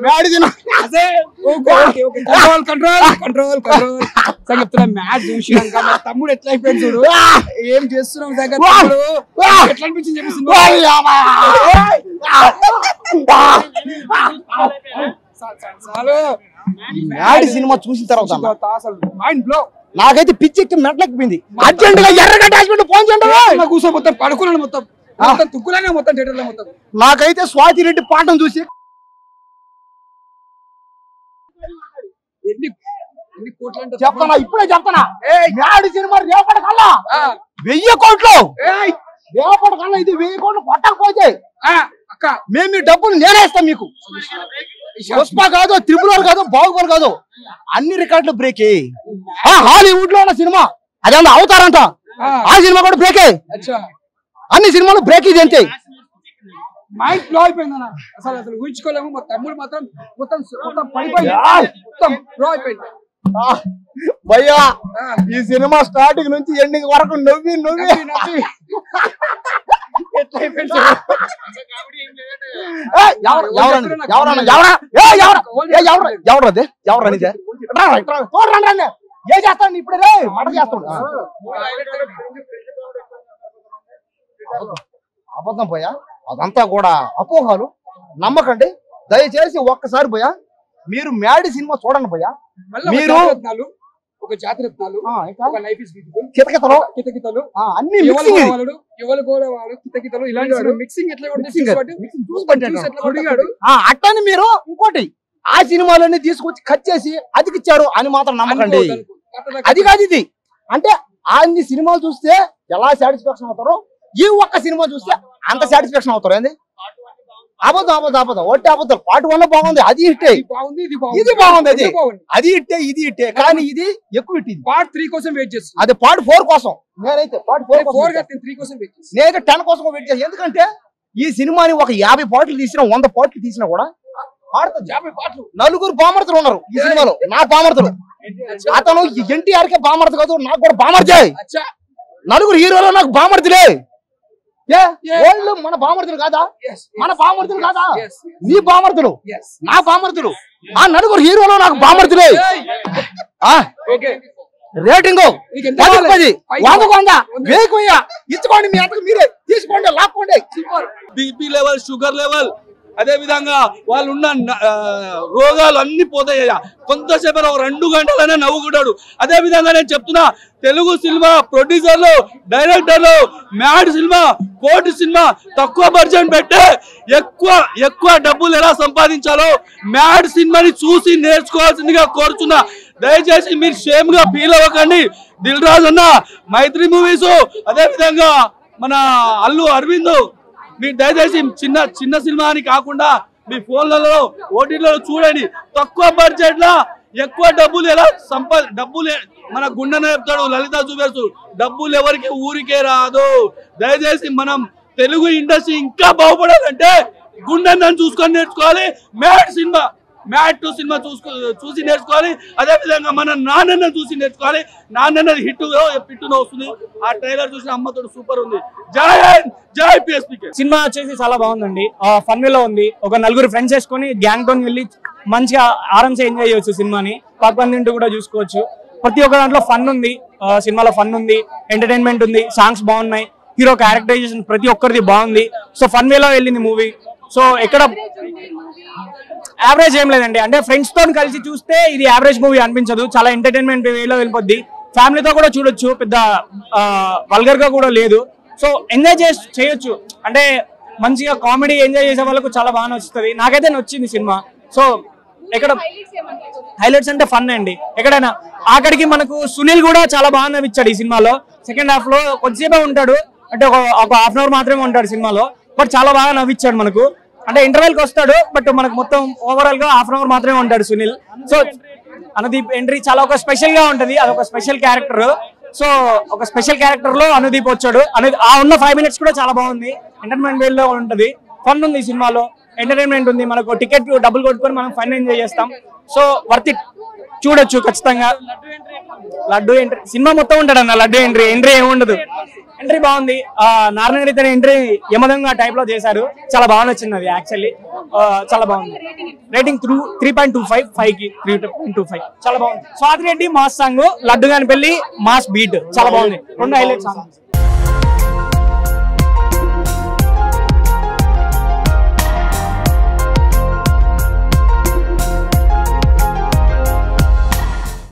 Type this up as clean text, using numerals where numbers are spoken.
Mad cinema control చెప్తున్నా. Match చూసినాక మా తమ్ముడు ఎట్లా అయిపోయింది చూడు. ఏం చేస్తున్నాం దగ్గర ఎట్లా అనిపించింది చెప్పి మ్యాడ్ సినిమా చూసిన తర్వాత అసలు మైండ్ బ్లో. నాకైతే పిచ్చి ఎక్కి మెట్లెక్కిపోయింది. అర్జెంట్ గా ఎర్రగడ్డ హాస్పిటల్ ఫోన్ చేయండి. కూర్చో మొత్తం పడుకున్నాను, మొత్తం తుక్కులాగా మొత్తం థియేటర్ లో మొత్తం. నాకైతే స్వాతి రెడ్డి పాఠం చూసి చెప్తానా, ఇప్పుడే చెప్తానా. మ్యాడ్ సినిమా రేపటి కల్లా 1000 కోట్లు, రేపటి కల్లా ఇది 1000 కోట్లు కొట్టకపోతే మేము మీ డబ్బులు నేనేస్తాం మీకు. పుష్ప కాదు, త్రిపుర కాదు, బాహుబలి కాదు, అన్ని రికార్డులు బ్రేక్. హాలీవుడ్ లో ఉన్న సినిమా అదేమన్నా అవుతారంట, ఆ సినిమా కూడా బ్రేకే. అన్ని సినిమాలు బ్రేక్. ఇది అంతే. మైండ్ ఫ్లో అయిపోయింది అన్న. అసలు ఊహించుకోలేము. మా తమ్ముడు మాత్రం మొత్తం పడిపోయింది, మొత్తం ఫ్లో అయిపోయింది. భయ్యా ఈ సినిమా స్టార్టింగ్ నుంచి ఎండింగ్ వరకు నవ్వి నవ్వి ఏ చేస్తాను ఇప్పుడే మట చేస్తాడు. అబద్ధం పోయా, అదంతా కూడా అపోహలు. నమ్మకండి దయచేసి. ఒక్కసారి పోయా మీరు మ్యాడ్ సినిమా చూడండి పోయా. మీరు ఒక జాతిరత్నాలు, కితకితలు అన్ని ఇలాంటి మిక్సింగ్ అట్టని మీరు ఇంకోటి ఆ సినిమాలన్నీ తీసుకొచ్చి కట్ చేసి అతికిచ్చారు అని మాత్రం నమ్మకండి. అది కాదు ఇది. అంటే అన్ని సినిమాలు చూస్తే ఎలా సాటిస్ఫాక్షన్ అవుతారో ఈ ఒక్క సినిమా చూస్తే అంత సాటిస్ఫాక్షన్ అవుతారు. ఏంది అబద్ధం ఒట్టి అబద్ధాలు. పార్ట్ 1 బాగుంది, అది హిట్టే. ఇది బాగుంది, అది హిట్టే, ఇది హిట్టే. కానీ ఇది ఎక్కువ హిట్. పార్ట్ 3 కోసం వెయిట్ చేస్తాను. అది పార్ట్ 4 కోసం. నేనైతే పార్ట్ 4 3 కోసం వెయిట్ చేస్తాను. నేనైతే 10 కోసం వెయిట్ చేస్తాను. ఎందుకంటే ఈ సినిమాని ఒక 50 పార్ట్లు తీసినా 100 పార్ట్లు తీసినా కూడా ఆడుతుంది. 50 పార్ట్లు. నలుగురు బామర్తులు ఉన్నారు ఈ సినిమాలో. నా బామర్తులు. అతను ఎన్టీఆర్ కే బామర్తు కాదు, నాకు కూడా బామర్తే. నలుగురు హీరోలు నాకు బామర్తులే. వాళ్ళు మన బామర్తులు కాదా? మన బామర్తులు కాదా? నీ బామర్తులు, నా బామర్తులు. ఆ నలుగురు హీరోలు నాకు బామర్తులే. రేటింగ్ 10 ఇచ్చుకోండి. మీ అంతకు మీరే తీసుకోండి, లాక్కోండి. బీపీ లెవెల్, షుగర్ లెవెల్, అదే విధంగా వాళ్ళు ఉన్న రోగాలు అన్ని పోతాయ్యా. కొంతసేపు 2 గంటలనే నవ్వుకుంటాడు. అదే విధంగా నేను చెప్తున్నా, తెలుగు సినిమా ప్రొడ్యూసర్లు, డైరెక్టర్లు మ్యాడ్ సినిమా, కోటి సినిమా తక్కువ బడ్జెట్ పెట్టే ఎక్కువ డబ్బులు ఎలా సంపాదించాలో మ్యాడ్ సినిమాని చూసి నేర్చుకోవాల్సిందిగా కోరుతున్నా. దయచేసి మీరు షేమ్ గా ఫీల్ అవ్వకండి. దిల్ రాజు అన్న, మైత్రి మూవీస్, అదే విధంగా మన అల్లు అరవింద్, మీరు దయచేసి చిన్న సినిమా అని కాకుండా మీ ఫోన్లలో ఓటీటీలో చూడండి. తక్కువ బడ్జెట్ లా ఎక్కువ డబ్బులు ఎలా డబ్బులు మన గుండెనే చెప్తాడు లలిత జువెల్స్. డబ్బులు ఎవరికి ఊరికే రాదు. దయచేసి మనం తెలుగు ఇండస్ట్రీ ఇంకా బాగుపడాలంటే గుండెని చూసుకొని నేర్చుకోవాలి. మ్యాడ్ 2 సినిమా చూసి నేర్చుకోవాలి. అదే విధంగా మన నాన్నని చూసి నేర్చుకోవాలి. నాన్నది పిట్టులో వస్తుంది. ఆ ట్రైలర్ చూసిన అమ్మతోడు సూపర్ ఉంది. జై పిఎస్పీకే. సినిమా వచ్చేసి చాలా బాగుందండి. ఫన్ వేలో ఉంది. ఒక 4 ఫ్రెండ్స్ వేసుకొని గ్యాంగ్ తోని వెళ్ళి మంచిగా ఆరామ్సే ఎంజాయ్ చేయొచ్చు సినిమాని. పక్కన తింటూ కూడా చూసుకోవచ్చు. ప్రతి ఒక్క దాంట్లో ఫన్ ఉంది. సినిమాలో ఫన్ ఉంది, ఎంటర్టైన్మెంట్ ఉంది, సాంగ్స్ బాగున్నాయి, హీరో క్యారెక్టరైజేషన్ ప్రతి ఒక్కరిది బాగుంది. సో ఫన్ వేలో వెళ్ళింది మూవీ. సో ఎక్కడ యావరేజ్ ఏం లేదండి. అంటే ఫ్రెండ్స్ తో కలిసి చూస్తే ఇది యావరేజ్ మూవీ అనిపించదు. చాలా ఎంటర్టైన్మెంట్ వేలో వెళ్ళిపోద్ది. ఫ్యామిలీతో కూడా చూడొచ్చు. పెద్ద వల్గర్ గా కూడా లేదు. సో ఎంజాయ్ చేయొచ్చు. అంటే మంచిగా కామెడీ ఎంజాయ్ చేసే వాళ్ళకు చాలా బాగా నచ్చుతుంది. నాకైతే నచ్చింది సినిమా. సో ఎక్కడ హైలైట్స్ అంటే ఫన్ అండి. ఎక్కడైనా ఆఖరికి మనకు సునీల్ కూడా చాలా బాగా నవ్వించాడు ఈ సినిమాలో. సెకండ్ హాఫ్ లో కొద్దిసేపే ఉంటాడు, అంటే ఒక హాఫ్ అన్ అవర్ మాత్రమే ఉంటాడు సినిమాలో. బట్ చాలా బాగా నవ్వించాడు మనకు. అంటే ఇంటర్వెల్ కి వస్తాడు, బట్ మనకు మొత్తం ఓవరాల్ గా హాఫ్ అన్ అవర్ మాత్రమే ఉంటాడు సునీల్. సో అనుదీప్ ఎంట్రీ చాలా ఒక స్పెషల్ గా ఉంటది. అదొక స్పెషల్ క్యారెక్టర్. సో ఒక స్పెషల్ క్యారెక్టర్ లో అనుదీప్ వచ్చాడు. ఆ ఉన్న 5 minutes కూడా చాలా బాగుంది. ఎంటర్టైన్మెంట్ వేలో ఉంటది. ఫన్ ఉంది సినిమాలో, ఎంటర్టైన్మెంట్ ఉంది. మనకు టికెట్ డబ్బులు కొట్టుకొని మనం ఫన్ ఎంజాయ్ చేస్తాం. సో వర్త్ ఇట్, చూడొచ్చు ఖచ్చితంగా. లడ్డు ఎంట్రీ సినిమా మొత్తం ఉంటాడు అన్న. లడ్డు ఎంట్రీ ఏముండదు. ఎంట్రీ బాగుంది. నారాయణ తన ఎంట్రీ యమదంగా టైప్ లో చేశారు. చాలా బాగా నచ్చింది అది యాక్చువల్లీ. చాలా బాగుంది. రేటింగ్ 3.25 5 కి 3.25 చాలా బాగుంది. స్వాతి రెడ్డి మాస్ సాంగ్, లడ్డు గాని పెళ్లి మాస్ బీట్ చాలా బాగుంది. 2 హైలైట్ సాంగ్స్.